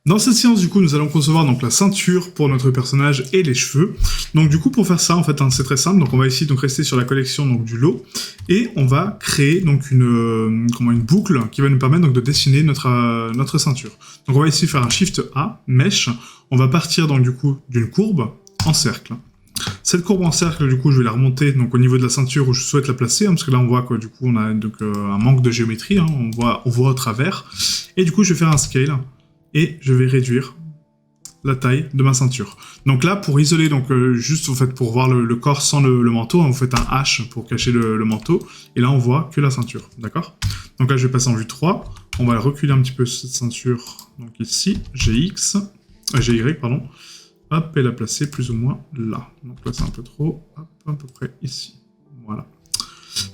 Dans cette séance, du coup, nous allons concevoir donc la ceinture pour notre personnage et les cheveux. Donc, du coup, pour faire ça, en fait, hein, c'est très simple. Donc, on va ici donc rester sur la collection donc du lot et on va créer donc une boucle qui va nous permettre donc de dessiner notre ceinture. Donc, on va ici faire un Shift A, Mesh. On va partir donc du coup d'une courbe en cercle. Cette courbe en cercle, du coup, je vais la remonter donc au niveau de la ceinture où je souhaite la placer, hein, parce que là, on voit que du coup, on a donc un manque de géométrie. Hein, on voit au travers. Et du coup, je vais faire un scale. Et je vais réduire la taille de ma ceinture. Donc là, pour isoler, donc juste en fait pour voir le corps sans le manteau, hein, vous faites un H pour cacher le manteau, et là on voit que la ceinture, d'accord? Donc là je vais passer en vue 3, on va reculer un petit peu cette ceinture, donc ici, GY, pardon, hop, et la placer plus ou moins là. Donc là c'est un peu trop, hop, à peu près ici, voilà.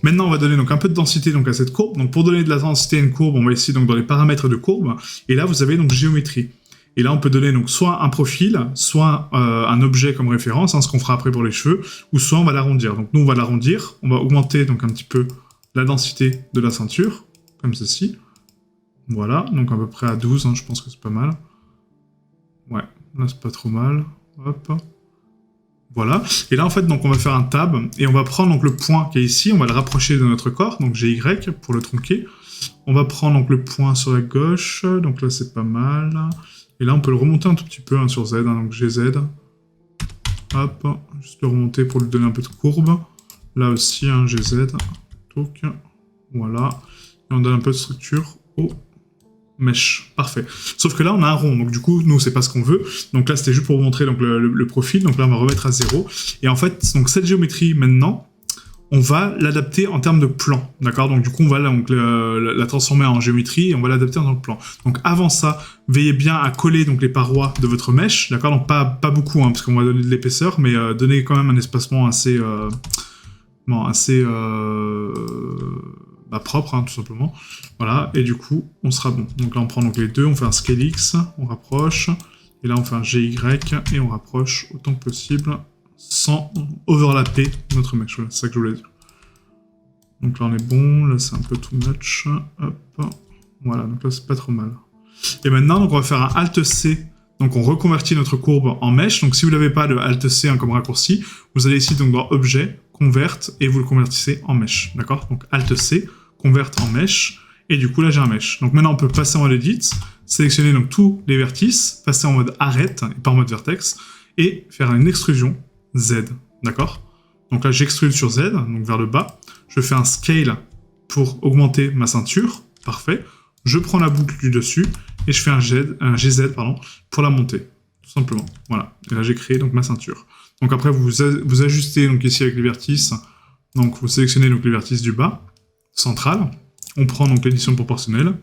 Maintenant, on va donner donc un peu de densité donc à cette courbe. Donc pour donner de la densité à une courbe, on va ici donc dans les paramètres de courbe. Et là, vous avez donc géométrie. Et là, on peut donner donc soit un profil, soit un objet comme référence, hein, ce qu'on fera après pour les cheveux, ou soit on va l'arrondir. Donc nous, on va l'arrondir. On va augmenter donc un petit peu la densité de la ceinture, comme ceci. Voilà, donc à peu près à 12, hein, je pense que c'est pas mal. Ouais, là c'est pas trop mal. Hop. Voilà, et là en fait donc on va faire un tab, et on va prendre donc le point qui est ici, on va le rapprocher de notre corps, donc GY pour le tronquer. On va prendre donc le point sur la gauche, donc là c'est pas mal. Et là on peut le remonter un tout petit peu hein, sur Z, hein, donc GZ. Hop, juste le remonter pour lui donner un peu de courbe. Là aussi un GZ, donc voilà. Et on donne un peu de structure au mesh, parfait. Sauf que là, on a un rond, donc du coup, nous, c'est pas ce qu'on veut. Donc là, c'était juste pour vous montrer donc, le profil. Donc là, on va remettre à 0. Et en fait, donc cette géométrie, maintenant, on va l'adapter en termes de plan, d'accord? Donc du coup, on va donc, la transformer en géométrie et on va l'adapter en tant que plan. Donc avant ça, veillez bien à coller donc, les parois de votre mesh, d'accord? Donc pas beaucoup, hein, parce qu'on va donner de l'épaisseur, mais donner quand même un espacement assez... propre, hein, tout simplement. Voilà, et du coup, on sera bon. Donc là, on prend donc les deux, on fait un scale X, on rapproche, et là, on fait un GY, et on rapproche autant que possible, sans overlapper notre mesh. Voilà, c'est ça que je voulais dire. Donc là, on est bon, là, c'est un peu too much. Hop, voilà, donc là, c'est pas trop mal. Et maintenant, donc, on va faire un Alt-C. Donc on reconvertit notre courbe en mesh. Donc si vous n'avez pas de Alt-C hein, comme raccourci, vous allez ici donc dans Objet, Convert, et vous le convertissez en mesh. D'accord? Donc Alt-C, Convert en mesh, et du coup là j'ai un mesh. Donc maintenant on peut passer en mode Edit, sélectionner donc tous les vertices, passer en mode Arrête, et pas en mode Vertex, et faire une extrusion Z. D'accord? Donc là j'extrude sur Z, donc vers le bas. Je fais un Scale pour augmenter ma ceinture. Parfait. Je prends la boucle du dessus, et je fais un GZ pour la monter, tout simplement. Voilà, et là j'ai créé donc ma ceinture. Donc après vous ajustez donc ici avec les vertices, donc vous sélectionnez donc les vertices du bas, central, on prend donc l'édition proportionnelle,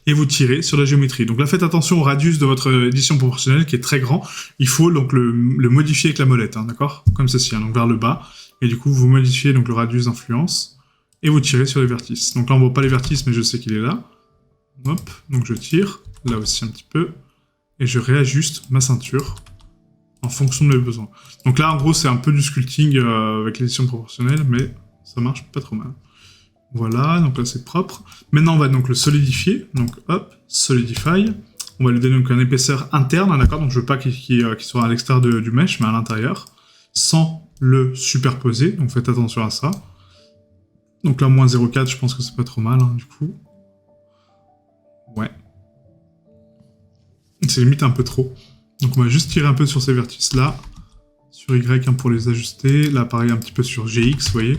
et vous tirez sur la géométrie. Donc là faites attention au radius de votre édition proportionnelle qui est très grand, il faut donc le modifier avec la molette, hein, d'accord? Comme ceci, hein, donc vers le bas, et du coup vous modifiez donc le radius d'influence, et vous tirez sur les vertices. Donc là on voit pas les vertices mais je sais qu'il est là. Hop, donc je tire, là aussi un petit peu, et je réajuste ma ceinture en fonction de mes besoins. Donc là, en gros, c'est un peu du sculpting avec l'édition proportionnelle, mais ça marche pas trop mal. Voilà, donc là c'est propre. Maintenant, on va donc le solidifier, donc hop, solidify. On va lui donner donc une épaisseur interne, hein, d'accord? Donc je veux pas qu'il soit à l'extérieur du mesh, mais à l'intérieur, sans le superposer, donc faites attention à ça. Donc là, moins 0,4, je pense que c'est pas trop mal, hein, du coup. Ouais. C'est limite un peu trop. Donc on va juste tirer un peu sur ces vertices-là. Sur Y hein, pour les ajuster. Là, pareil, un petit peu sur GX, vous voyez.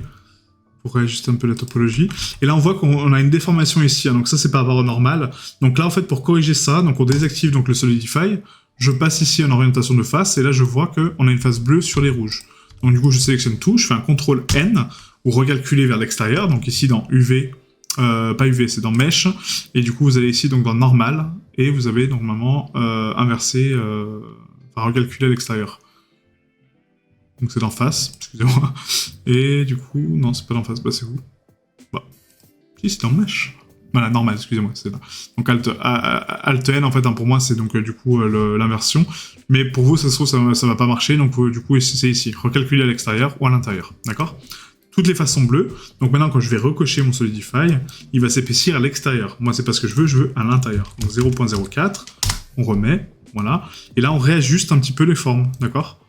Pour réajuster un peu la topologie. Et là, on voit qu'on a une déformation ici. Hein, donc ça, c'est par rapport au normal. Donc là, en fait, pour corriger ça, donc on désactive donc, le Solidify. Je passe ici en orientation de face. Et là, je vois qu'on a une face bleue sur les rouges. Donc du coup, je sélectionne tout. Je fais un CTRL N ou recalculer vers l'extérieur. Donc ici, dans UV... pas UV, c'est dans Mesh, et du coup vous allez ici donc dans Normal, et vous avez donc normalement inversé, enfin recalculé à l'extérieur. Donc c'est d'en face, excusez-moi, et du coup, non c'est pas d'en face, bah c'est où? Bah, si c'est dans Mesh. Voilà, Normal, excusez-moi, c'est là. Donc Alt-N en fait, hein, pour moi c'est donc du coup l'inversion, mais pour vous ça se trouve ça va pas marcher, donc du coup c'est ici, recalculer à l'extérieur ou à l'intérieur, d'accord? Toutes les faces sont bleues, donc maintenant quand je vais recocher mon Solidify, il va s'épaissir à l'extérieur. Moi c'est pas ce que je veux à l'intérieur. Donc 0.04, on remet, voilà. Et là, on réajuste un petit peu les formes, d'accord?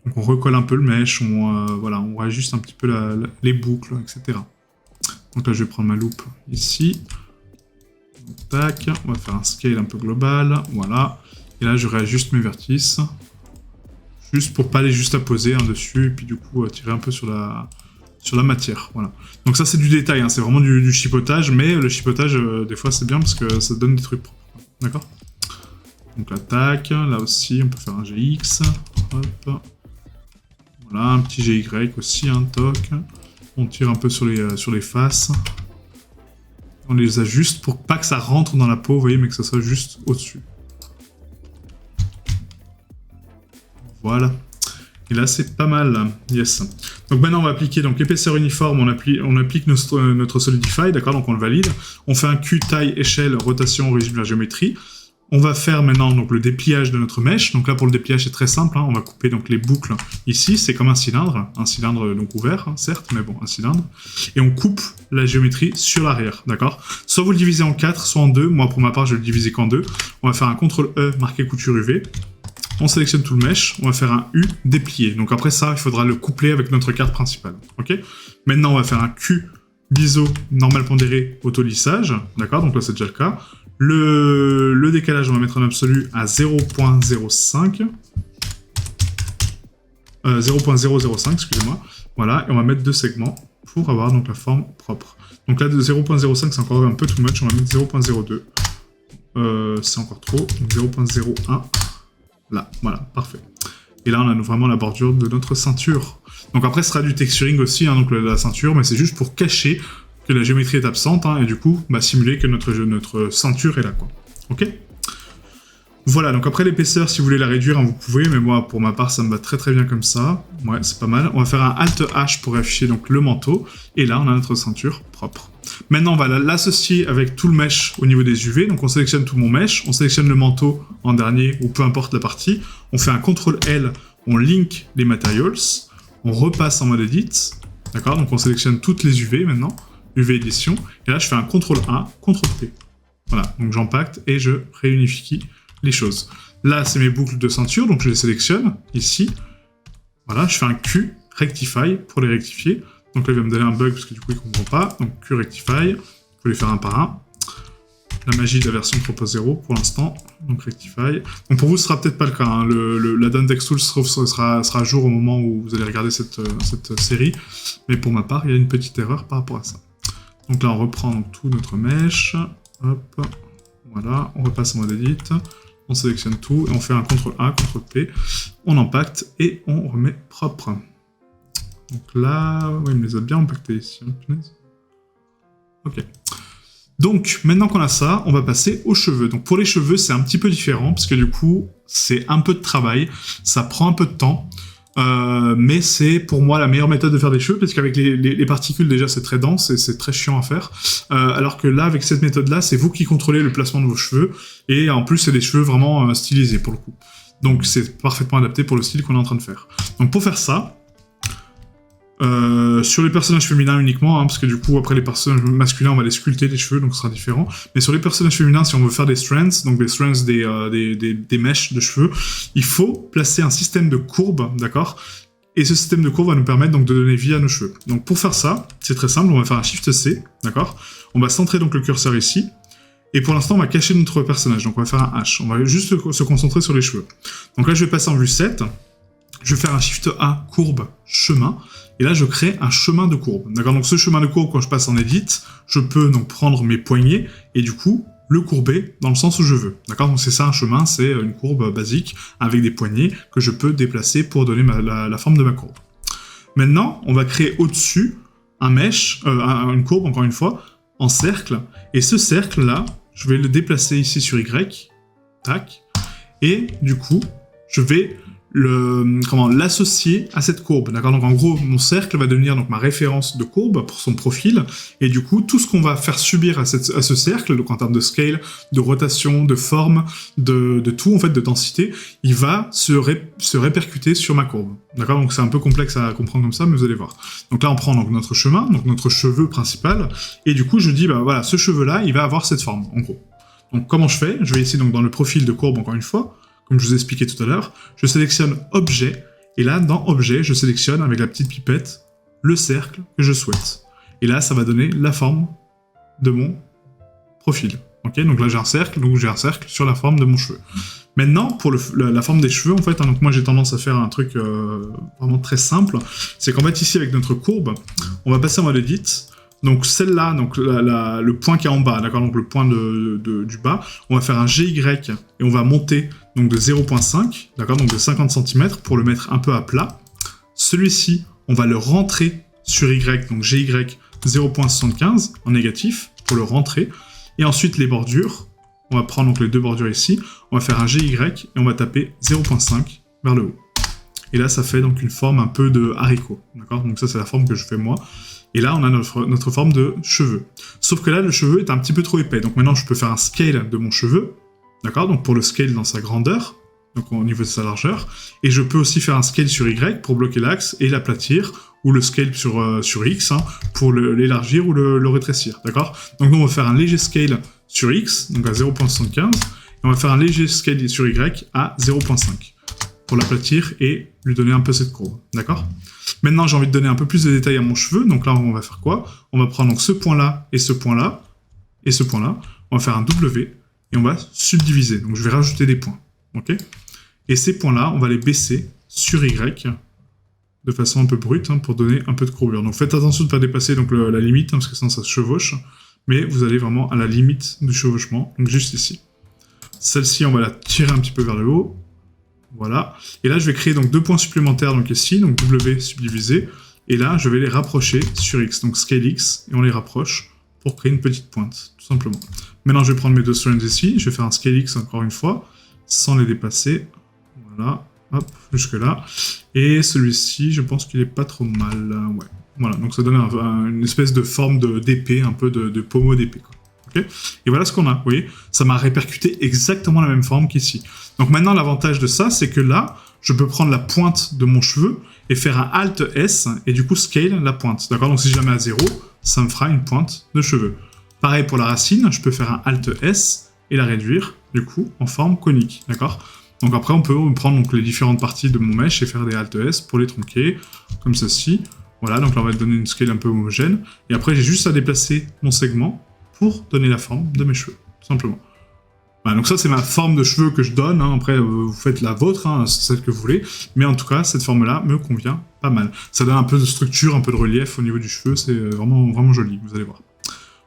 Donc on recolle un peu le mesh, voilà, on réajuste un petit peu les boucles, etc. Donc là, je vais prendre ma loupe ici. Donc, tac, on va faire un scale un peu global, voilà. Et là, je réajuste mes vertices. Juste pour pas les juste à poser dessus, et puis du coup, tirer un peu sur la matière, voilà. Donc ça, c'est du détail, hein, c'est vraiment du chipotage, mais le chipotage, des fois, c'est bien parce que ça donne des trucs propres, d'accord? Donc là, tac, là aussi, on peut faire un GX, hop. Voilà, un petit GY aussi, un toc. On tire un peu sur les faces. On les ajuste pour pas que ça rentre dans la peau, vous voyez, mais que ça soit juste au-dessus. Voilà. Et là, c'est pas mal. Yes. Donc maintenant, on va appliquer l'épaisseur uniforme. On applique notre Solidify, d'accord? Donc on le valide. On fait un Q, taille, échelle, rotation, origine de la géométrie. On va faire maintenant donc, le dépliage de notre mèche. Donc là, pour le dépliage, c'est très simple. Hein. On va couper donc, les boucles ici. C'est comme un cylindre donc ouvert, hein, certes, mais bon, un cylindre. Et on coupe la géométrie sur l'arrière, d'accord? Soit vous le divisez en 4, soit en 2. Moi, pour ma part, je vais le diviser qu'en 2. On va faire un CTRL-E, marqué couture UV. On sélectionne tout le mesh. On va faire un U, déplié. Donc après ça, il faudra le coupler avec notre carte principale, ok? Maintenant, on va faire un Q, biseau, normal pondéré, auto-lissage, d'accord? Donc là, c'est déjà le cas. Le décalage, on va mettre en absolu à 0.05. 0.005, excusez-moi. Voilà, et on va mettre 2 segments pour avoir donc la forme propre. Donc là, de 0.05, c'est encore un peu too much. On va mettre 0.02. C'est encore trop. Donc 0.01. Là, voilà, parfait. Et là, on a vraiment la bordure de notre ceinture. Donc après, ce sera du texturing aussi, hein, donc la ceinture, mais c'est juste pour cacher que la géométrie est absente, hein, et du coup, simuler que notre ceinture est là, quoi. Ok? Voilà, donc après l'épaisseur, si vous voulez la réduire, hein, vous pouvez, mais moi, pour ma part, ça me va très très bien comme ça. Ouais, c'est pas mal. On va faire un Alt-H pour afficher donc le manteau, et là, on a notre ceinture propre. Maintenant, on va l'associer avec tout le mesh au niveau des UV, donc on sélectionne tout mon mesh, on sélectionne le manteau en dernier, ou peu importe la partie, on fait un CTRL-L, on link les materials, on repasse en mode edit, d'accord? Donc on sélectionne toutes les UV maintenant, UV édition, et là je fais un CTRL-A, CTRL-T. Voilà, donc j'empacte et je réunifie les choses. Là, c'est mes boucles de ceinture, donc je les sélectionne, ici. Voilà, je fais un Q, Rectify, pour les rectifier. Donc là, il va me donner un bug, parce que du coup, il ne comprend pas. Donc Q, Rectify, il faut les faire un par un. La magie de la version 3.0 pour l'instant, donc Rectify. Donc pour vous, ce sera peut-être pas le cas, hein. La Dantex Tool sera à jour au moment où vous allez regarder cette série. Mais pour ma part, il y a une petite erreur par rapport à ça. Donc là, on reprend donc, tout notre mesh. Hop, voilà, on repasse en mode edit. On sélectionne tout et on fait un CTRL-A, CTRL-P. On empacte et on remet propre. Donc là, oui, il me les a bien empaquetés ici, hein, punaise. Ok. Donc, maintenant qu'on a ça, on va passer aux cheveux. Donc pour les cheveux, c'est un petit peu différent, parce que du coup, c'est un peu de travail, ça prend un peu de temps, mais c'est pour moi la meilleure méthode de faire des cheveux, parce qu'avec les particules, déjà, c'est très dense et c'est très chiant à faire, alors que là, avec cette méthode-là, c'est vous qui contrôlez le placement de vos cheveux, et en plus, c'est des cheveux vraiment stylisés, pour le coup. Donc c'est parfaitement adapté pour le style qu'on est en train de faire. Donc pour faire ça, sur les personnages féminins uniquement, hein, parce que du coup après les personnages masculins on va les sculpter les cheveux donc ce sera différent, mais sur les personnages féminins si on veut faire des strands, donc des strands des mèches de cheveux, il faut placer un système de courbes, d'accord, et ce système de courbes va nous permettre donc de donner vie à nos cheveux. Donc pour faire ça, c'est très simple, on va faire un Shift C, d'accord, on va centrer donc le curseur ici, et pour l'instant on va cacher notre personnage, donc on va faire un H, on va juste se concentrer sur les cheveux. Donc là je vais passer en vue 7, je vais faire un Shift A, courbe, chemin, et là je crée un chemin de courbe. D'accord, donc ce chemin de courbe, quand je passe en edit, je peux donc prendre mes poignets, et du coup, le courber dans le sens où je veux. D'accord, donc c'est ça un chemin, c'est une courbe basique, avec des poignets que je peux déplacer pour donner la forme de ma courbe. Maintenant, on va créer au-dessus un mesh, une courbe, encore une fois, en cercle, et ce cercle-là, je vais le déplacer ici sur Y, tac, et du coup, je vais l'associer à cette courbe, d'accord? Donc en gros, mon cercle va devenir donc ma référence de courbe pour son profil, et du coup, tout ce qu'on va faire subir à ce cercle, donc en termes de scale, de rotation, de forme, de tout, en fait, de densité, il va se répercuter sur ma courbe, d'accord? Donc c'est un peu complexe à comprendre comme ça, mais vous allez voir. Donc là, on prend donc notre chemin, donc notre cheveu principal, et du coup, je dis, bah voilà, ce cheveu-là, il va avoir cette forme, en gros. Donc comment je fais? Je vais ici donc dans le profil de courbe encore une fois, comme je vous ai expliqué tout à l'heure, je sélectionne objet, et là dans objet, je sélectionne avec la petite pipette le cercle que je souhaite. Et là ça va donner la forme de mon profil. Ok, donc là j'ai un cercle, donc j'ai un cercle sur la forme de mon cheveu. Maintenant, pour la forme des cheveux, en fait, hein, donc moi j'ai tendance à faire un truc vraiment très simple, c'est qu'en fait ici avec notre courbe, on va passer en mode edit. Donc celle-là, donc le point qui est en bas, d'accord, donc le point du bas, on va faire un GY et on va monter donc de 0.5, d'accord, donc de 50 cm pour le mettre un peu à plat. Celui-ci, on va le rentrer sur Y, donc GY 0.75 en négatif pour le rentrer. Et ensuite les bordures, on va prendre donc les deux bordures ici, on va faire un GY et on va taper 0.5 vers le haut. Et là ça fait donc une forme un peu de haricot, d'accord, donc ça c'est la forme que je fais moi. Et là, on a notre forme de cheveux. Sauf que là, le cheveu est un petit peu trop épais. Donc maintenant, je peux faire un scale de mon cheveu. D'accord? Donc pour le scale dans sa grandeur, donc au niveau de sa largeur. Et je peux aussi faire un scale sur Y pour bloquer l'axe et l'aplatir. Ou le scale sur X hein, pour l'élargir ou le rétrécir. D'accord? Donc nous, on va faire un léger scale sur X, donc à 0.75. Et on va faire un léger scale sur Y à 0.5. Pour l'aplatir et lui donner un peu cette courbe. D'accord? Maintenant, j'ai envie de donner un peu plus de détails à mon cheveu. Donc là, on va faire quoi? On va prendre donc ce point-là et ce point-là et ce point-là. On va faire un W et on va subdiviser. Donc je vais rajouter des points. Ok? Et ces points-là, on va les baisser sur Y de façon un peu brute hein, pour donner un peu de courbure. Donc faites attention de ne pas dépasser donc, la limite hein, parce que sinon ça se chevauche. Mais vous allez vraiment à la limite du chevauchement. Donc juste ici. Celle-ci, on va la tirer un petit peu vers le haut. Voilà. Et là, je vais créer donc deux points supplémentaires donc ici, donc W subdivisé. Et là, je vais les rapprocher sur X, donc scale X, et on les rapproche pour créer une petite pointe, tout simplement. Maintenant, je vais prendre mes deux strands ici, je vais faire un scale X encore une fois, sans les dépasser. Voilà, hop, jusque là. Et celui-ci, je pense qu'il est pas trop mal. Ouais. Voilà, donc ça donne une espèce de forme d'épée, un peu de pommeau d'épée, quoi. Okay, et voilà ce qu'on a, vous voyez, ça m'a répercuté exactement la même forme qu'ici. Donc maintenant, l'avantage de ça, c'est que là, je peux prendre la pointe de mon cheveu et faire un Alt S, et du coup scale la pointe, d'accord? Donc si je la mets à 0, ça me fera une pointe de cheveux. Pareil pour la racine, je peux faire un Alt S et la réduire, du coup, en forme conique, d'accord? Donc après, on peut prendre donc, les différentes parties de mon mesh et faire des Alt S pour les tronquer, comme ceci. Voilà, donc là, on va donner une scale un peu homogène. Et après, j'ai juste à déplacer mon segment pour donner la forme de mes cheveux, tout simplement. Voilà, donc ça, c'est ma forme de cheveux que je donne. Hein. Après, vous faites la vôtre, hein, c'est celle que vous voulez. Mais en tout cas, cette forme-là me convient pas mal. Ça donne un peu de structure, un peu de relief au niveau du cheveu. C'est vraiment, vraiment joli, vous allez voir.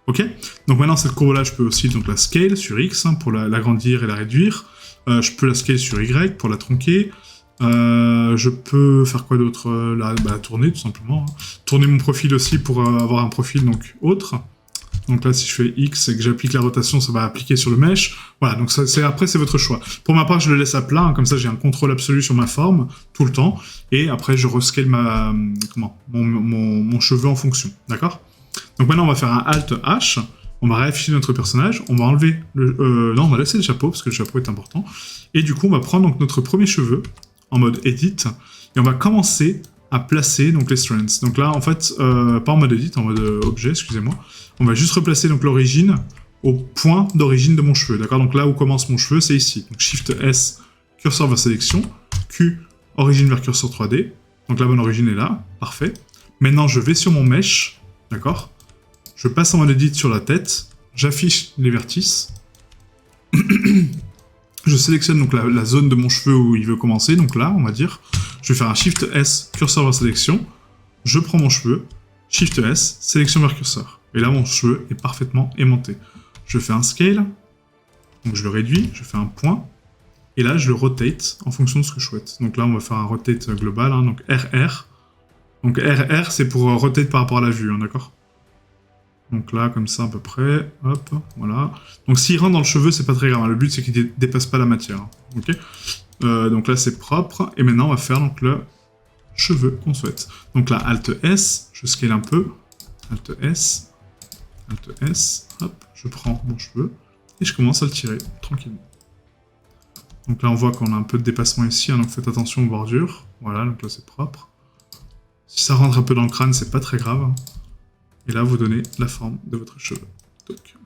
Ok? Donc maintenant, cette courbe-là, je peux aussi donc, la scale sur X hein, pour l'agrandir et la réduire. Je peux la scale sur Y pour la tronquer. Je peux faire quoi d'autre? La tourner, tout simplement. Hein. Tourner mon profil aussi pour avoir un profil donc autre. Donc là, si je fais X et que j'applique la rotation, ça va appliquer sur le mesh. Voilà, donc après, c'est votre choix. Pour ma part, je le laisse à plat, hein, comme ça j'ai un contrôle absolu sur ma forme, tout le temps. Et après, je rescale mon cheveu en fonction, d'accord? Donc maintenant, on va faire un Alt H. On va réafficher notre personnage. On va enlever non, on va laisser le chapeau, parce que le chapeau est important. Et du coup, on va prendre donc, notre premier cheveu, en mode Edit. Et on va commencer à placer donc, les strands. Donc là, en fait, pas en mode Edit, en mode objet, excusez-moi. On va juste replacer donc l'origine au point d'origine de mon cheveu, d'accord? Donc là où commence mon cheveu, c'est ici. Donc Shift S, curseur vers sélection, Q, origine vers curseur 3D. Donc la bonne origine est là, parfait. Maintenant, je vais sur mon mesh, d'accord? Je passe en mode edit sur la tête, j'affiche les vertices. Je sélectionne donc la zone de mon cheveu où il veut commencer, donc là, on va dire. Je vais faire un Shift S, curseur vers sélection. Je prends mon cheveu, Shift S, sélection vers curseur. Et là, mon cheveu est parfaitement aimanté. Je fais un scale, donc je le réduis, je fais un point, et là, je le rotate en fonction de ce que je souhaite. Donc là, on va faire un rotate global, hein, donc RR. Donc RR, c'est pour rotate par rapport à la vue, hein, d'accord? Donc là, comme ça, à peu près, hop, voilà. Donc s'il rentre dans le cheveu, c'est pas très grave, hein. Le but, c'est qu'il dépasse pas la matière, hein, ok? Donc là, c'est propre, et maintenant, on va faire donc, le cheveu qu'on souhaite. Donc là, Alt S, je scale un peu, Alt S, Alt S, hop, je prends mon cheveu et je commence à le tirer tranquillement. Donc là, on voit qu'on a un peu de dépassement ici, hein, donc faites attention aux bordures. Voilà, donc là, c'est propre. Si ça rentre un peu dans le crâne, c'est pas très grave. Et là, vous donnez la forme de votre cheveu. Donc.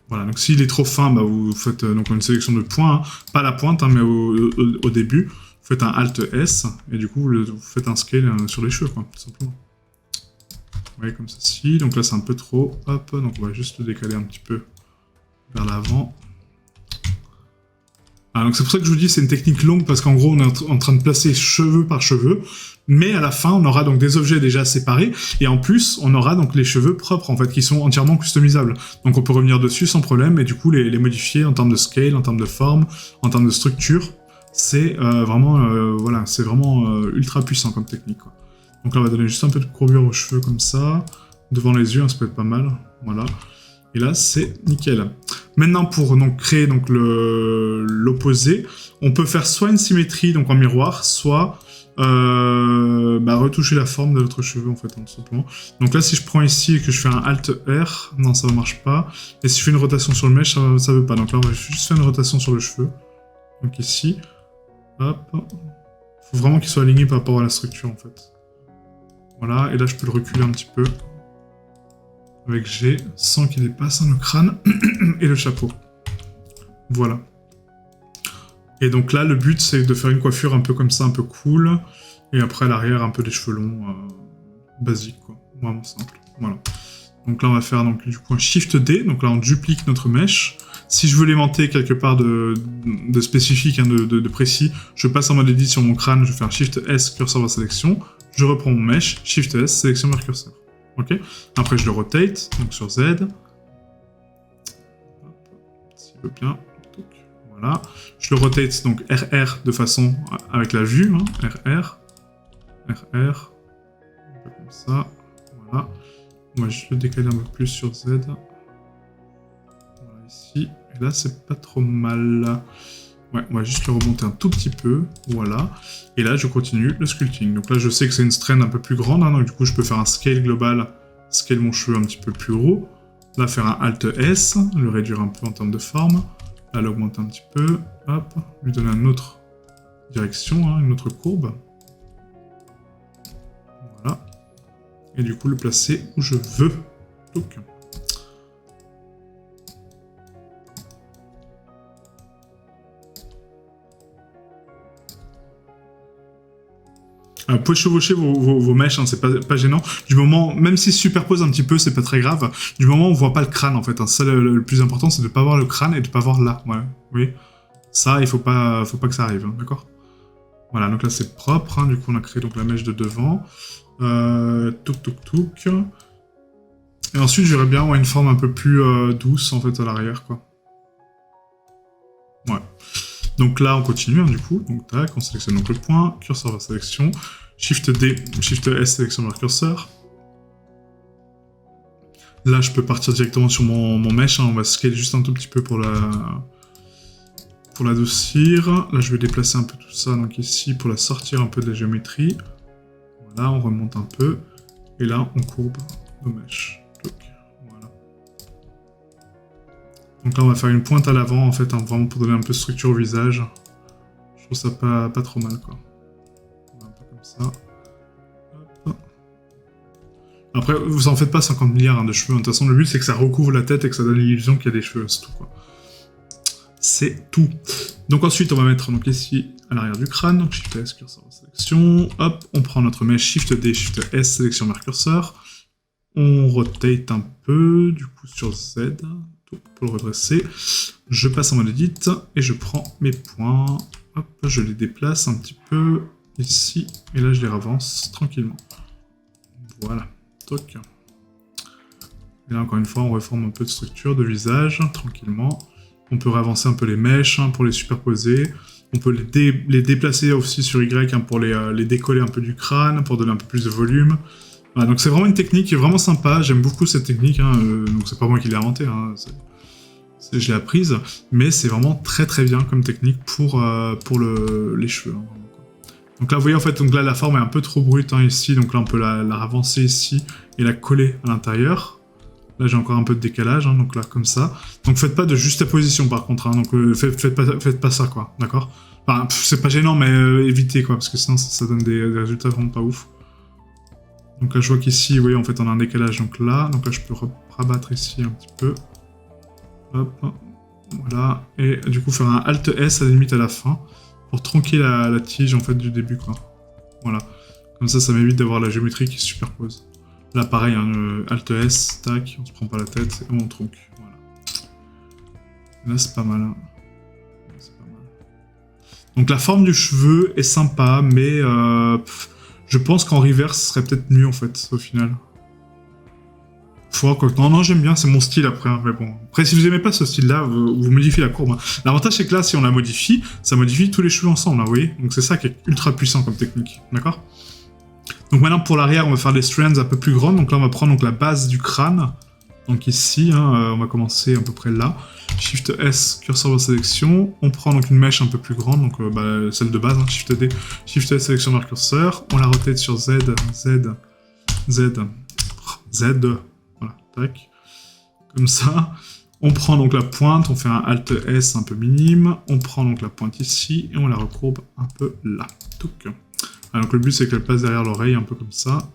Voilà, donc s'il est trop fin, bah, vous faites donc une sélection de points, hein. Pas la pointe, hein, mais au début, vous faites un Alt S, et du coup, vous faites un scale sur les cheveux, quoi, tout simplement. Vous voyez, comme ceci. Donc là, c'est un peu trop. Hop, donc on va juste le décaler un petit peu vers l'avant. Ah, donc c'est pour ça que je vous dis c'est une technique longue, parce qu'en gros, on est en train de placer cheveux par cheveux, mais à la fin, on aura donc des objets déjà séparés, et en plus, on aura donc les cheveux propres, en fait, qui sont entièrement customisables. Donc on peut revenir dessus sans problème, et du coup, les modifier en termes de scale, en termes de forme, en termes de structure. C'est vraiment, voilà, c'est vraiment ultra puissant comme technique, quoi. Donc là, on va donner juste un peu de courbure aux cheveux, comme ça. Devant les yeux, hein, ça peut être pas mal. Voilà. Et là, c'est nickel. Maintenant, pour donc, créer donc, l'opposé, on peut faire soit une symétrie donc, en miroir, soit retoucher la forme de notre cheveu, en fait, hein, tout simplement. Donc là, si je prends ici et que je fais un Alt R, non, ça ne marche pas. Et si je fais une rotation sur le mèche, ça ne veut pas. Donc là, on va juste faire une rotation sur le cheveu. Donc ici, hop. Il faut vraiment qu'il soit aligné par rapport à la structure, en fait. Voilà, et là, je peux le reculer un petit peu. Avec G, sans qu'il dépasse le crâne et le chapeau. Voilà. Et donc là, le but, c'est de faire une coiffure un peu comme ça, un peu cool. Et après, à l'arrière, un peu des cheveux longs, basiques, quoi. Vraiment simple. Voilà. Donc là, on va faire donc, du coup un Shift D. Donc là, on duplique notre mèche. Si je veux l'aimanter quelque part de spécifique, hein, de précis, je passe en mode edit sur mon crâne, je fais un Shift S, curseur vers sélection. Je reprends mon mèche, Shift S, sélection vers curseur. Ok. Après, je le rotate, donc sur Z. S'il veut bien. Voilà. Je le rotate, donc RR de façon avec la vue. Hein. RR. RR. Un peu comme ça. Voilà. On va juste le décaler un peu plus sur Z. Voilà, ici. Et là, c'est pas trop mal. Ouais, on va juste le remonter un tout petit peu. Voilà. Et là, je continue le sculpting. Donc là, je sais que c'est une strain un peu plus grande. Hein, donc du coup, je peux faire un scale global. Scale mon cheveu un petit peu plus haut. Là, faire un Alt S. Le réduire un peu en termes de forme. Là, l'augmenter un petit peu. Hop. Lui donner une autre direction, hein, une autre courbe. Voilà. Et du coup, le placer où je veux. Donc. Vous pouvez chevaucher vos mèches, hein, c'est pas gênant. Du moment, même s'ils se superposent un petit peu, c'est pas très grave. Du moment où on voit pas le crâne, en fait. Hein. Ça, le plus important, c'est de pas voir le crâne et de pas voir là. Ouais, oui. Ça, il faut pas que ça arrive, hein, d'accord. Voilà, donc là, c'est propre. Hein, du coup, on a créé donc la mèche de devant. Touk. Et ensuite, j'aurais bien une forme un peu plus douce, en fait, à l'arrière, quoi. Ouais. Donc là, on continue, hein, du coup. Donc tac, on sélectionne donc le point, curseur vers sélection, Shift D, Shift S, sélection vers curseur. Là, je peux partir directement sur mon mèche, hein, on va scale juste un tout petit peu pour l'adoucir. Là, je vais déplacer un peu tout ça, donc ici, pour la sortir un peu de la géométrie. Voilà, on remonte un peu. Et là, on courbe nos mèches. Voilà. Donc là, on va faire une pointe à l'avant, en fait, hein, vraiment pour donner un peu de structure au visage. Je trouve ça pas trop mal, quoi. Un peu comme ça. Hop. Après, vous en faites pas 50 milliards hein, de cheveux. De toute façon, le but, c'est que ça recouvre la tête et que ça donne l'illusion qu'il y a des cheveux. C'est tout, quoi. C'est tout. Donc ensuite, on va mettre donc, ici, à l'arrière du crâne. Donc Shift S, curseur en sélection. Hop, on prend notre mèche Shift D, Shift S, sélection vers curseur. On rotate un peu, du coup, sur Z. Pour le redresser, je passe en mode edit et je prends mes points, hop, je les déplace un petit peu ici et là je les avance tranquillement. Voilà, toc. Et là encore une fois on reforme un peu de structure de visage tranquillement. On peut réavancer un peu les mèches hein, pour les superposer. On peut les déplacer aussi sur Y hein, pour les décoller un peu du crâne, pour donner un peu plus de volume. Voilà, donc c'est vraiment une technique qui est vraiment sympa, j'aime beaucoup cette technique, hein, donc c'est pas moi qui l'ai inventée, hein, je l'ai apprise, mais c'est vraiment très très bien comme technique pour les cheveux. Hein, donc là vous voyez en fait, donc là la forme est un peu trop brute hein, ici, donc là on peut la ravancer ici et la coller à l'intérieur. Là j'ai encore un peu de décalage, hein, donc là comme ça. Donc faites pas de juxtaposition par contre, hein, donc faites pas ça quoi, d'accord. Enfin, c'est pas gênant mais évitez quoi, parce que sinon ça donne des résultats vraiment pas ouf. Donc là, je vois qu'ici, vous voyez, en fait, on a un décalage donc là je peux rabattre ici un petit peu. Hop. Voilà. Et du coup, faire un Alt S à la limite à la fin. Pour tronquer la tige en fait du début, quoi. Voilà. Comme ça m'évite d'avoir la géométrie qui se superpose. Là, pareil, hein, Alt S, tac, on se prend pas la tête et on tronque. Voilà. Là, c'est pas mal. Hein. C'est pas mal. Donc la forme du cheveu est sympa, mais je pense qu'en reverse, ce serait peut-être mieux, en fait, au final. Non, j'aime bien, c'est mon style après, hein, mais bon. Après, si vous aimez pas ce style-là, vous modifiez la courbe. Hein. L'avantage, c'est que là, si on la modifie, ça modifie tous les cheveux ensemble, hein, vous voyez. Donc c'est ça qui est ultra puissant comme technique, d'accord? Donc maintenant, pour l'arrière, on va faire des strands un peu plus grandes. Donc là, on va prendre donc, la base du crâne. Donc ici, hein, on va commencer à peu près là. Shift S, curseur de sélection. On prend donc une mèche un peu plus grande, donc celle de base, hein, Shift D. Shift S, sélection vers curseur. On la rotate sur Z, Z, Z, Z. Voilà, tac. Comme ça. On prend donc la pointe, on fait un Alt S un peu minime. On prend donc la pointe ici et on la recourbe un peu là. Touc. Alors, donc le but c'est qu'elle passe derrière l'oreille, un peu comme ça.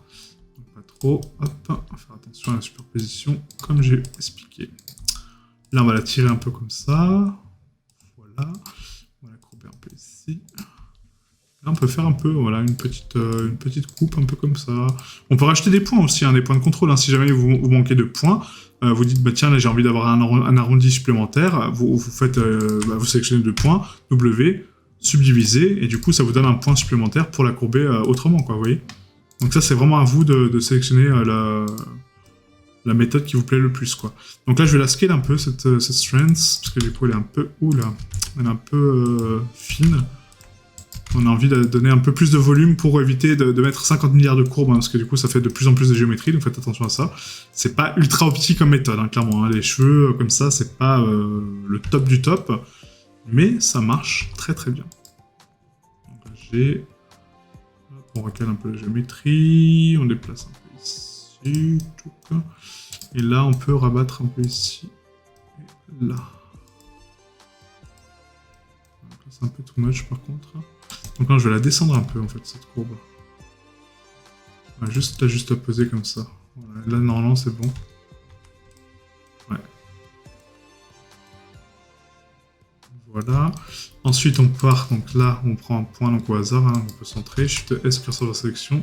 Donc, pas trop. Hop, on va faire attention à la superposition, comme j'ai expliqué. Là, on va la tirer un peu comme ça. Voilà. On va la courber un peu ici. Là, on peut faire un peu, voilà, une petite coupe, un peu comme ça. On peut rajouter des points aussi, hein, des points de contrôle. Hein, si jamais vous manquez de points, vous dites, bah tiens, là j'ai envie d'avoir un arrondi supplémentaire. Vous faites, vous sélectionnez 2 points, W, subdiviser, et du coup, ça vous donne un point supplémentaire pour la courber autrement, quoi, vous voyez. Donc ça, c'est vraiment à vous de sélectionner la méthode qui vous plaît le plus, quoi. Donc là, je vais la scale un peu, cette strength, parce que du coup, elle est un peu, elle est un peu fine. On a envie de donner un peu plus de volume pour éviter de mettre 50 milliards de courbes, hein, parce que du coup ça fait de plus en plus de géométrie, donc faites attention à ça. C'est pas ultra optique comme méthode, hein, clairement. Hein. Les cheveux comme ça, c'est pas le top du top, mais ça marche très très bien. Donc là, j'ai... On recale un peu la géométrie, on déplace un peu ici, tout. Et là on peut rabattre un peu ici, et là. C'est un peu too much par contre. Donc là, je vais la descendre un peu, en fait, cette courbe. On va juste à poser comme ça. Voilà. Là, normalement, c'est bon. Ouais. Voilà. Ensuite, on part, donc là, on prend un point donc, au hasard, hein, on peut centrer. Shift S, curseur de sélection.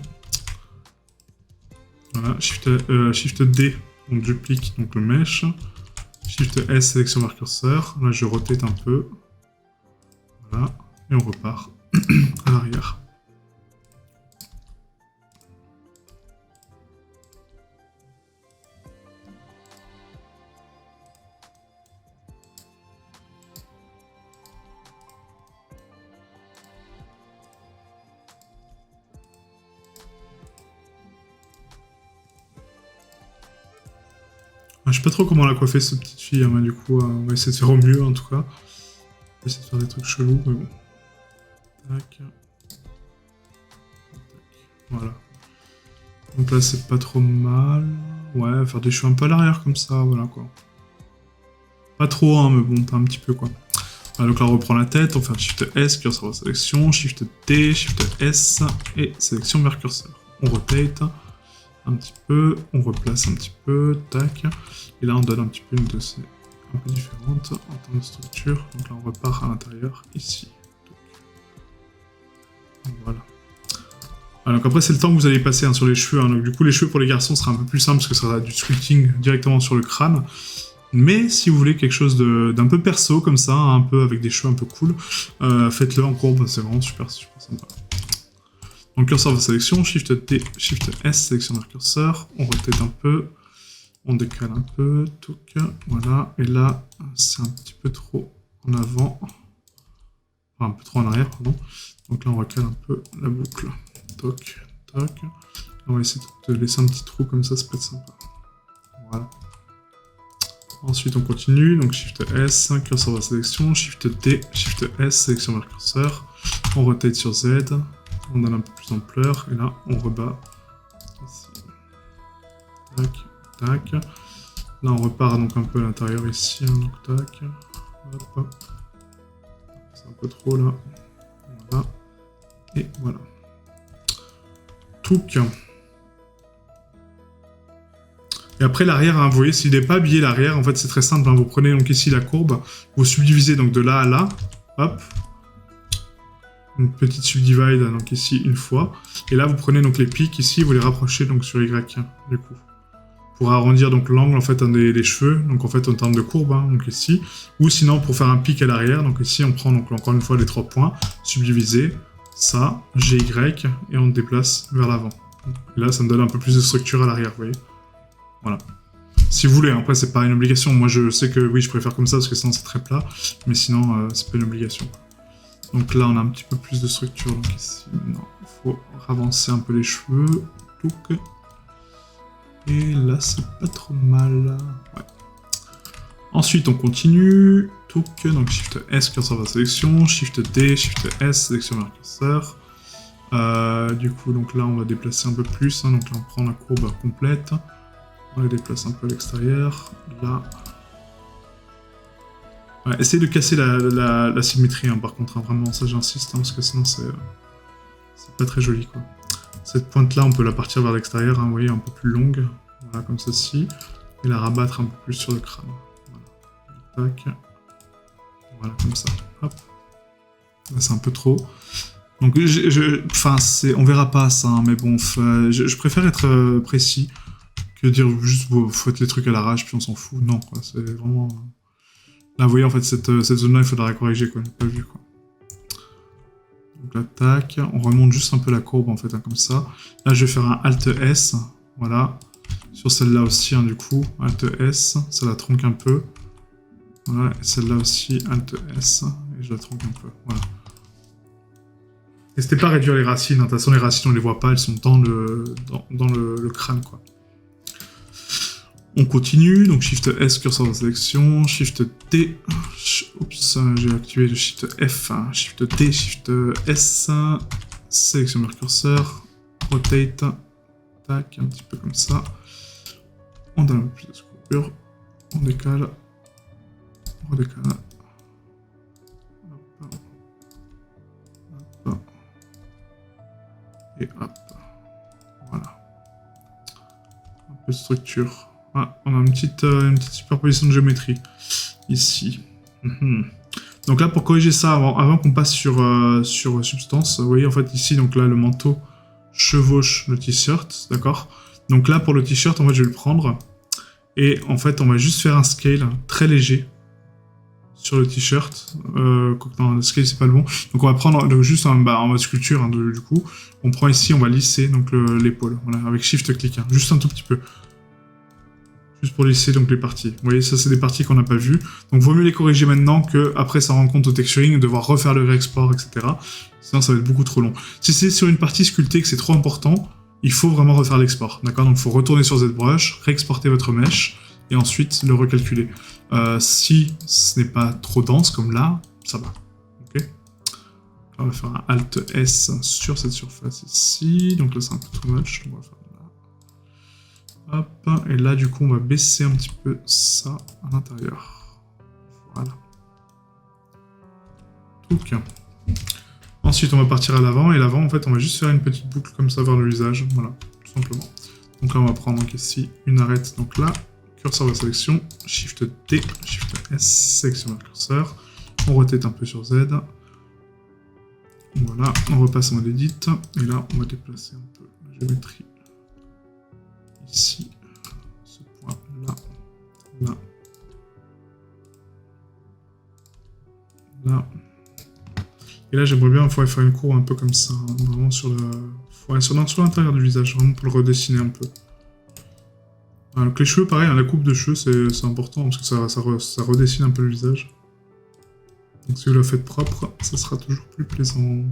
Voilà. Shift D, on duplique donc, le mesh. Shift S, sélection vers curseur. Là, je rotate un peu. Voilà. Et on repart à l'arrière. Je sais pas trop comment la coiffer cette petite fille, hein, mais du coup, on va essayer de faire au mieux en tout cas. On va essayer de faire des trucs chelous, mais bon. Tac. Voilà. Donc là, c'est pas trop mal. Ouais, faire des cheveux un peu à l'arrière comme ça, voilà quoi. Pas trop, hein, mais bon, t'as un petit peu quoi. Voilà, donc là, on reprend la tête, on fait un Shift S, curseur de sélection, Shift T, Shift S et sélection vers curseur. On rotate un petit peu, on replace un petit peu, tac. Et là, on donne un petit peu une dossier un peu différente en termes de structure. Donc là, on repart à l'intérieur ici. Donc, voilà. Donc après, c'est le temps que vous allez passer hein, sur les cheveux. Hein. Donc du coup, les cheveux pour les garçons sera un peu plus simple parce que ça sera du sculpting directement sur le crâne. Mais si vous voulez quelque chose d'un peu perso comme ça, hein, un peu avec des cheveux un peu cool, faites-le en courbe, c'est vraiment super sympa. Donc curseur de sélection, Shift T, Shift S, sélection vers curseur, on rotate un peu, on décale un peu, touc, voilà, et là, c'est un petit peu trop en avant, enfin un peu trop en arrière, pardon, donc là on recale un peu la boucle, toc, toc, on va essayer de laisser un petit trou comme ça peut être sympa, voilà. Ensuite on continue, donc Shift S, curseur de sélection, Shift T, Shift S, sélection vers curseur, on rotate sur Z, on donne un peu plus d'ampleur, et là, on rebat. Ici. Tac, tac. Là, on repart donc un peu à l'intérieur ici, hein, donc tac. Hop. C'est un peu trop là. Voilà. Et voilà. Touc. Et après l'arrière, hein, vous voyez, s'il n'est pas habillé l'arrière, en fait c'est très simple, hein, vous prenez donc ici la courbe, vous subdivisez donc de là à là, hop, une petite subdivide donc ici une fois, et là vous prenez donc les pics ici, vous les rapprochez donc sur Y, du coup. Pour arrondir donc l'angle en fait des cheveux, donc en fait en termes de courbe, hein, donc ici, ou sinon pour faire un pic à l'arrière, donc ici on prend donc encore une fois les 3 points, subdiviser, ça, GY, et on déplace vers l'avant. Et là ça me donne un peu plus de structure à l'arrière, vous voyez. Voilà. Si vous voulez, après c'est pas une obligation, moi je sais que oui je préfère comme ça parce que sinon c'est très plat, mais sinon c'est pas une obligation. Donc là on a un petit peu plus de structure, donc ici maintenant il faut ravancer un peu les cheveux, touc. Et là, c'est pas trop mal. Ouais. Ensuite, on continue. Touc, donc Shift S, curseur vers sélection. Shift D, Shift S, sélection vers curseur. Du coup, donc là, on va déplacer un peu plus. Hein, donc là, on prend la courbe complète. On la déplace un peu à l'extérieur. Là. Ouais, essayez de casser la symétrie, hein, par contre. Hein, vraiment, ça, j'insiste, hein, parce que sinon, c'est pas très joli, quoi. Cette pointe-là, on peut la partir vers l'extérieur, hein, vous voyez, un peu plus longue, voilà, comme ceci, et la rabattre un peu plus sur le crâne. Voilà, tac. Voilà, comme ça. Hop. Là, c'est un peu trop. Donc, enfin, on verra pas ça, hein, mais bon, je préfère être précis que dire juste, vous faites les trucs à l'arrache, puis on s'en fout. Non, quoi, c'est vraiment... Là, vous voyez, en fait, cette zone-là, il faudra la corriger, quoi, on n'a pas vu, quoi. Donc là, tac, on remonte juste un peu la courbe en fait, hein, comme ça. Là, je vais faire un Alt S, voilà. Sur celle-là aussi, hein, du coup, Alt S, ça la tronque un peu. Voilà, et celle-là aussi, Alt S, et je la tronque un peu, voilà. N'hésitez pas à réduire les racines, hein. De toute façon, les racines, on les voit pas, elles sont dans le crâne, quoi. On continue, donc Shift S, curseur de sélection, Shift D, oups, j'ai activé le Shift F, Shift D, Shift S, sélection vers curseur, rotate, tac, un petit peu comme ça, on donne un peu plus de courbure, on décale, on redécale, hop, hop, et hop, voilà, un peu de structure. Ah, on a une petite superposition de géométrie, ici. Donc là, pour corriger ça, avant qu'on passe sur Substance, vous voyez, en fait, ici, donc là, le manteau chevauche le t-shirt, d'accord? Donc là, pour le t-shirt, en fait, je vais le prendre, et en fait, on va juste faire un scale très léger sur le t-shirt. Non, le scale, c'est pas le bon. Donc on va prendre donc, juste en mode sculpture, hein, du coup. On prend ici, on va lisser donc l'épaule, voilà, avec Shift-clic, hein, juste un tout petit peu. Juste pour lisser donc les parties. Vous voyez, ça c'est des parties qu'on n'a pas vues. Donc vaut mieux les corriger maintenant que après ça rend compte au texturing et devoir refaire le réexport, etc. Sinon ça va être beaucoup trop long. Si c'est sur une partie sculptée que c'est trop important, il faut vraiment refaire l'export. D'accord? Donc il faut retourner sur ZBrush, réexporter votre mesh et ensuite le recalculer. Si ce n'est pas trop dense comme là, ça va. Ok? On va faire un Alt S sur cette surface ici. Donc là c'est un peu too much. On va faire hop, et là du coup on va baisser un petit peu ça à l'intérieur. Voilà. Donc. Ensuite on va partir à l'avant, et l'avant en fait on va juste faire une petite boucle comme ça vers le visage, voilà, tout simplement. Donc là on va prendre donc ici une arête, donc là, curseur de sélection, Shift D, Shift S, sélection vers curseur, on rotate un peu sur Z. Voilà, on repasse en mode edit, et là on va déplacer un peu la géométrie. Ici, ce point là, là, là. Et là, j'aimerais bien faire une courbe un peu comme ça, hein, vraiment sur l'intérieur du visage, vraiment pour le redessiner un peu. Voilà, donc les cheveux, pareil, hein, la coupe de cheveux, c'est important parce que ça redessine un peu le visage. Donc si vous la faites propre, ça sera toujours plus plaisant.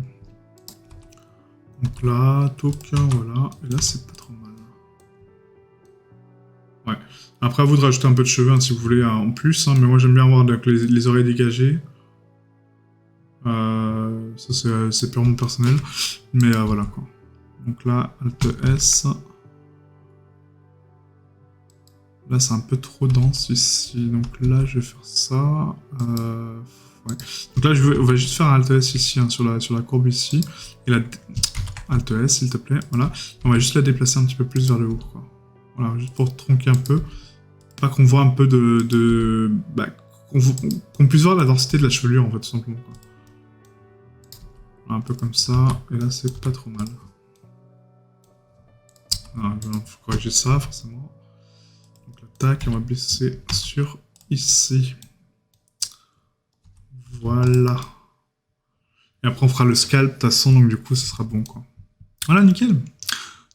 Donc là, toc, voilà, et là c'est pas trop mal. Ouais. Après, à vous de rajouter un peu de cheveux hein, si vous voulez en plus, hein, mais moi j'aime bien avoir donc, les oreilles dégagées. Ça c'est purement personnel, mais voilà quoi. Donc là, Alt S. Là c'est un peu trop dense ici, donc là je vais faire ça. Ouais. Donc là on va juste faire un Alt S ici hein, sur la courbe ici, et la Alt S s'il te plaît, voilà. On va juste la déplacer un petit peu plus vers le haut quoi. Voilà, juste pour tronquer un peu. Pas qu'on voit un peu qu'on puisse voir la densité de la chevelure, en fait, tout simplement. Quoi. Voilà, un peu comme ça, et là, c'est pas trop mal. Il faut corriger ça, forcément. Donc là, tac, on va baisser sur ici. Voilà. Et après, on fera le scalp, de toute façon, donc du coup, ce sera bon, quoi. Voilà, nickel.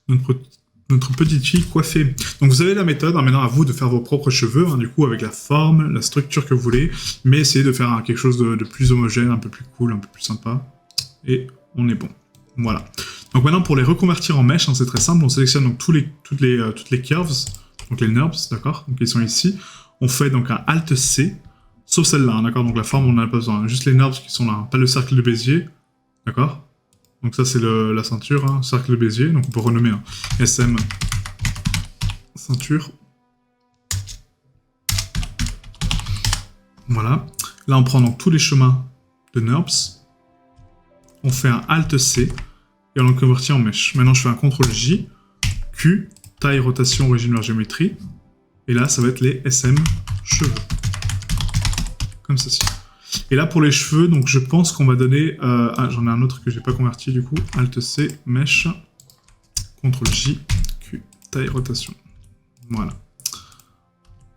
Notre petite fille coiffée. Donc vous avez la méthode, hein, maintenant à vous de faire vos propres cheveux, hein, du coup avec la forme, la structure que vous voulez, mais essayez de faire quelque chose de plus homogène, un peu plus cool, un peu plus sympa, et on est bon. Voilà. Donc maintenant pour les reconvertir en mèches, hein, c'est très simple, on sélectionne donc toutes les curves, donc les NURBS, d'accord, donc ils sont ici, on fait donc un Alt-C, sauf celle-là, hein, d'accord, donc la forme on n'en a pas besoin, juste les NURBS qui sont là, hein, pas le cercle de Bézier, d'accord. Donc ça c'est la ceinture, hein, cercle de Bézier, donc on peut renommer un SM ceinture. Voilà. Là on prend donc tous les chemins de NURBS, on fait un Alt-C, et on le convertit en mèche. Maintenant je fais un CTRL-J, Q, taille, rotation, origine vers géométrie, et là ça va être les SM cheveux. Comme ceci. Et là, pour les cheveux, donc je pense qu'on va donner... j'en ai un autre que j'ai pas converti, du coup. Alt-C, mèche, CTRL-J, Q, taille, rotation. Voilà.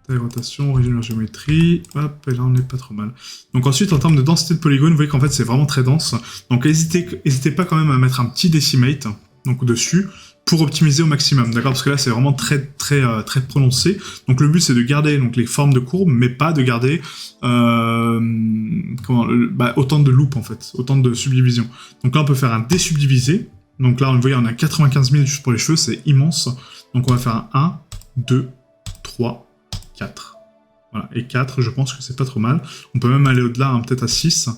Taille, rotation, origine vers géométrie. Hop, et là, on n'est pas trop mal. Donc ensuite, en termes de densité de polygones, vous voyez qu'en fait, c'est vraiment très dense. Donc n'hésitez pas quand même à mettre un petit decimate, donc dessus, pour optimiser au maximum, d'accord? Parce que là, c'est vraiment très prononcé. Donc le but, c'est de garder donc, les formes de courbes, mais pas de garder autant de loupes, en fait, autant de subdivisions. Donc là, on peut faire un désubdivisé. Donc là, vous voyez, on a 95 000 juste pour les cheveux, c'est immense. Donc on va faire un 1, 2, 3, 4. Voilà, et 4, je pense que c'est pas trop mal. On peut même aller au-delà, hein, peut-être à 6.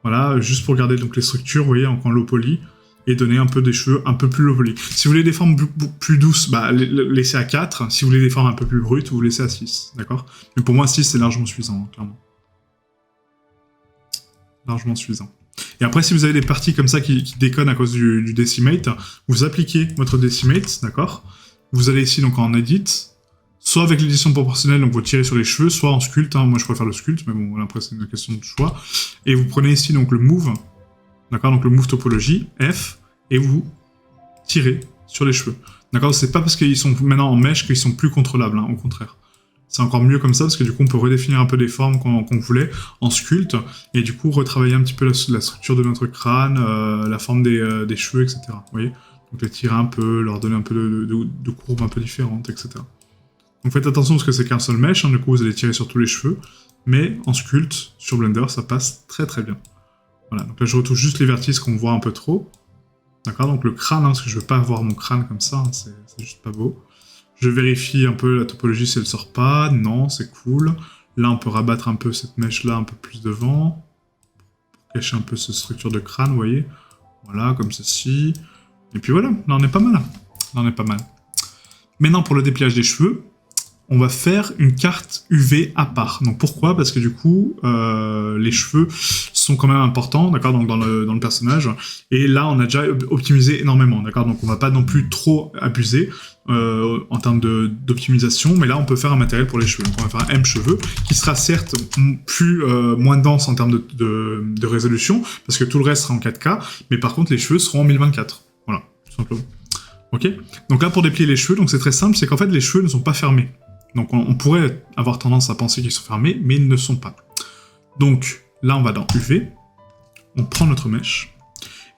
Voilà, juste pour garder donc, les structures, vous voyez, en low poly. Et donner un peu des cheveux un peu plus low poly. Si vous voulez des formes plus douces, bah, laissez à 4. Si vous voulez des formes un peu plus brutes, vous laissez à 6. D'accord? Mais pour moi, 6, c'est largement suffisant, hein, clairement. Largement suffisant. Et après, si vous avez des parties comme ça qui déconnent à cause du decimate, vous appliquez votre decimate, d'accord? Vous allez ici donc en edit, soit avec l'édition proportionnelle, donc vous tirez sur les cheveux, soit en sculpt. Hein, moi, je préfère le sculpt, mais bon, voilà, après, c'est une question de choix. Et vous prenez ici donc le move. D'accord, donc le move topologie, F, et vous tirez sur les cheveux. D'accord, c'est pas parce qu'ils sont maintenant en mèche qu'ils sont plus contrôlables, hein, au contraire. C'est encore mieux comme ça, parce que du coup, on peut redéfinir un peu les formes qu'on voulait en sculpte, et du coup, retravailler un petit peu la structure de notre crâne, la forme des cheveux, etc. Vous voyez? Donc les tirer un peu, leur donner un peu de courbes un peu différentes, etc. Donc faites attention, parce que c'est qu'un seul mèche, hein, du coup, vous allez tirer sur tous les cheveux, mais en sculpte, sur Blender, ça passe très très bien. Voilà, donc là je retouche juste les vertices qu'on voit un peu trop. D'accord, donc le crâne, hein, parce que je veux pas avoir mon crâne comme ça, hein, c'est juste pas beau. Je vérifie un peu la topologie si elle sort pas. Non, c'est cool. Là on peut rabattre un peu cette mèche là un peu plus devant. Pour cacher un peu cette structure de crâne, vous voyez. Voilà, comme ceci. Et puis voilà, là on est pas mal. Là on est pas mal. Maintenant pour le dépliage des cheveux, on va faire une carte UV à part. Donc pourquoi? Parce que du coup, les cheveux sont quand même importants, d'accord, donc dans le personnage. Et là, on a déjà optimisé énormément, d'accord. Donc on va pas non plus trop abuser en termes d'optimisation, mais là, on peut faire un matériel pour les cheveux. Donc on va faire un M cheveux, qui sera certes moins dense en termes de résolution, parce que tout le reste sera en 4K, mais par contre, les cheveux seront en 1024. Voilà, tout simplement. Ok. Donc là, pour déplier les cheveux, donc c'est très simple, c'est qu'en fait, les cheveux ne sont pas fermés. Donc on pourrait avoir tendance à penser qu'ils sont fermés, mais ils ne sont pas. Donc là, on va dans UV, on prend notre mèche,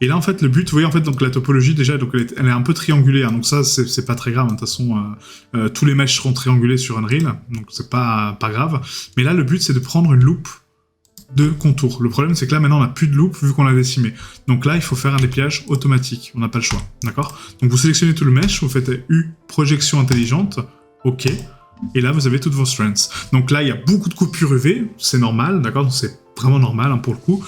et là, en fait, le but, vous voyez, en fait, donc la topologie, déjà, donc elle est un peu triangulaire, donc ça, c'est pas très grave, hein. De toute façon, tous les mèches seront triangulés sur Unreal, donc c'est pas grave. Mais là, le but, c'est de prendre une loupe de contour. Le problème, c'est que là, maintenant, on n'a plus de loupe, vu qu'on l'a décimé. Donc là, il faut faire un dépliage automatique, on n'a pas le choix, d'accord? Donc vous sélectionnez tout le mèche, vous faites U, projection intelligente, OK. Et là, vous avez toutes vos strengths. Donc là, il y a beaucoup de coupures UV, c'est normal, d'accord? Donc c'est vraiment normal, hein, pour le coup.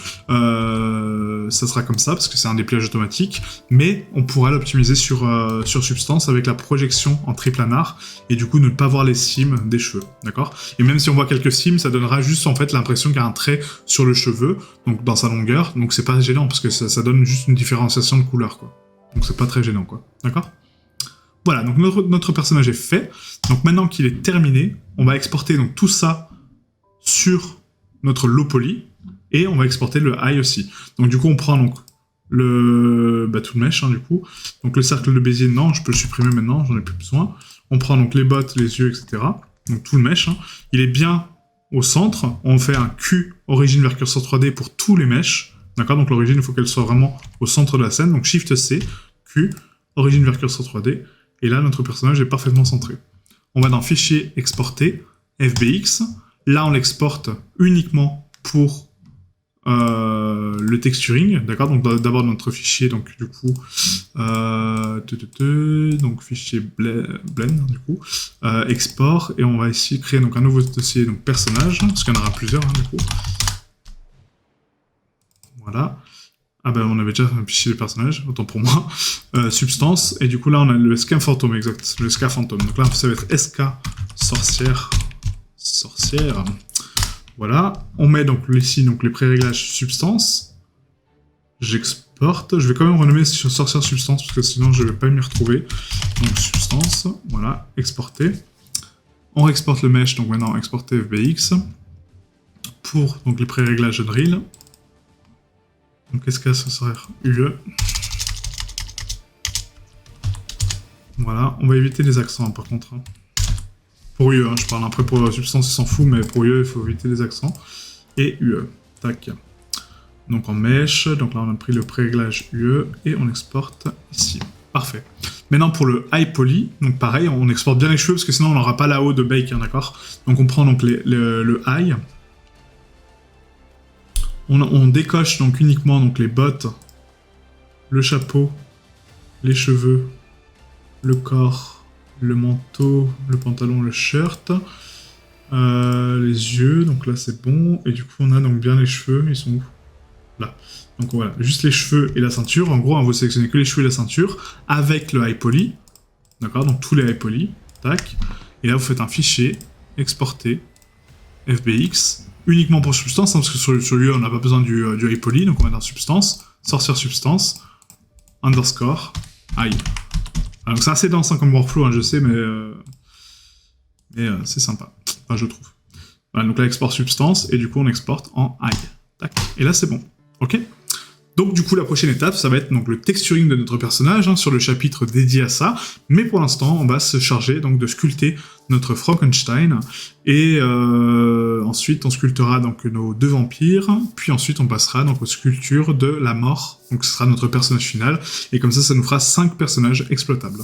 Ça sera comme ça, parce que c'est un dépliage automatique, mais on pourra l'optimiser sur Substance avec la projection en triplanar, et du coup, ne pas voir les cimes des cheveux, d'accord? Et même si on voit quelques cimes, ça donnera juste, en fait, l'impression qu'il y a un trait sur le cheveu, donc dans sa longueur, donc c'est pas gênant, parce que ça donne juste une différenciation de couleur, quoi. Donc c'est pas très gênant, quoi, d'accord? Voilà, donc notre personnage est fait. Donc maintenant qu'il est terminé, on va exporter donc tout ça sur notre low poly et on va exporter le eye aussi. Donc du coup, on prend donc tout le mesh, du coup. Donc le cercle de Bézier, non, je peux le supprimer maintenant, j'en ai plus besoin. On prend donc les bottes, les yeux, etc. Donc tout le mesh, il est bien au centre. On fait un Q origine vers cursor 3D pour tous les meshs. D'accord, donc l'origine, il faut qu'elle soit vraiment au centre de la scène. Donc Shift C, Q, origine vers cursor 3D. Et là, notre personnage est parfaitement centré. On va dans Fichier, Exporter, FBX. Là, on l'exporte uniquement pour le texturing. D'accord, donc d'abord notre fichier, donc du coup, donc fichier blend, du coup, export. Et on va ici créer donc un nouveau dossier, donc personnage, parce qu'il y en aura plusieurs, du coup. Voilà. Ah ben on avait déjà un fichier de personnage, autant pour moi. Substance, et du coup là on a le SK fantôme, exact, le SK fantôme. Donc là ça va être SK sorcière. Voilà. On met donc ici donc les pré-réglages substance. J'exporte. Je vais quand même renommer sur sorcière substance parce que sinon je vais pas m'y retrouver. Donc substance, voilà, exporter. On exporte le mesh, donc maintenant exporter FBX. Pour donc les pré-réglages Unreal. Donc SK sorcière UE. Voilà, on va éviter les accents par contre. Pour UE, je parle après pour substance, il s'en fout, mais pour UE, il faut éviter les accents. Et UE, tac. Donc en mesh, donc là on a pris le pré-réglage UE et on exporte ici. Parfait. Maintenant pour le high poly, donc pareil, on exporte bien les cheveux parce que sinon on n'aura pas la haut de bake, d'accord. Donc on prend donc le high. On décoche donc uniquement donc les bottes, le chapeau, les cheveux, le corps, le manteau, le pantalon, le shirt, les yeux, donc là c'est bon, et du coup on a donc bien les cheveux, ils sont où? Là. Donc voilà, juste les cheveux et la ceinture, en gros on va sélectionner que les cheveux et la ceinture, avec le high poly, d'accord, donc tous les high poly, tac, et là vous faites un fichier, exporter, FBX, uniquement pour substance, parce que sur lui on n'a pas besoin du high poly, donc on va dans substance, sorcière substance, underscore, high. Donc c'est assez dense comme workflow, je sais, mais c'est sympa, enfin je trouve. Voilà, donc là export substance, et du coup on exporte en high. Tac. Et là c'est bon, ok. Donc du coup la prochaine étape, ça va être donc le texturing de notre personnage, sur le chapitre dédié à ça, mais pour l'instant on va se charger donc de sculpter notre Frankenstein, et ensuite on sculptera donc nos 2 vampires, puis ensuite on passera donc aux sculptures de la mort, donc ce sera notre personnage final, et comme ça nous fera 5 personnages exploitables.